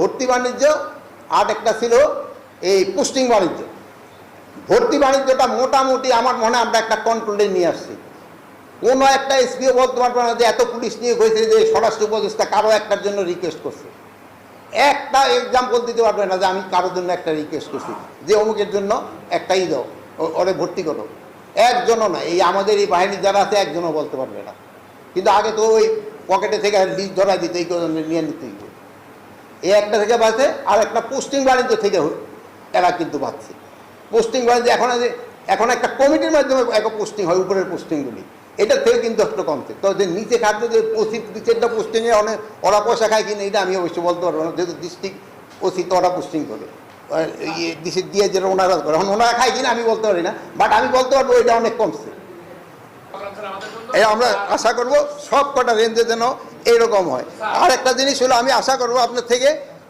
ভর্তি বাণিজ্য আর একটা ছিল এই পোস্টিং বাণিজ্য। ভর্তি বাণিজ্যটা মোটামুটি আমার মনে হয় আমরা একটা কন্ট্রোলে নিয়ে আসছি। কোনো একটা এসপিও বলতে পারবে না যে এত পুলিশ নিয়ে হয়েছে যে স্বরাষ্ট্র উপদেষ্টা কারো একটার জন্য রিকোয়েস্ট করছে, একটা এক্সাম্পল দিতে পারবে না যে আমি কারোর জন্য একটা রিকোয়েস্ট করছি যে অমুকের জন্য একটাই দাও, ওরে ভর্তি করো। একজনও না, এই আমাদের এই বাহিনী যারা আছে একজনও বলতে পারবে না। কিন্তু আগে তো ওই পকেটে থেকে লিস্ট ধরাই দিতে এই নিয়ে নিতে হইব। এই একটা থেকে বাঁচে, আর একটা পোস্টিং বাণিজ্য থেকে এরা কিন্তু বাঁচছে। পোস্টিং বাণিজ্য এখন একটা কমিটির মাধ্যমে এক পোস্টিং হয়, উপরের পোস্টিংগুলি, এটার থেকে কিন্তু একটু কমছে। তো যে নিচে খাদ্য যে ওসি 2-4টা পোস্টিংয়ে অনেক ওরা পয়সা খায় কিনা এটা আমি অবশ্যই বলতে পারবো না, যেহেতু ডিস্ট্রিক্ট ওসি তো ওরা পোস্টিং করে দিয়ে যেটা ওনারা করে, এখন ওনারা খায় কিনা আমি বলতে পারি না, বাট আমি বলতে পারবো এটা অনেক কমছে। আমরা আশা করব সব কটা রেঞ্জে যেন এইরকম হয়। আর একটা জিনিস হলো আমি আশা করবো আপনার থেকে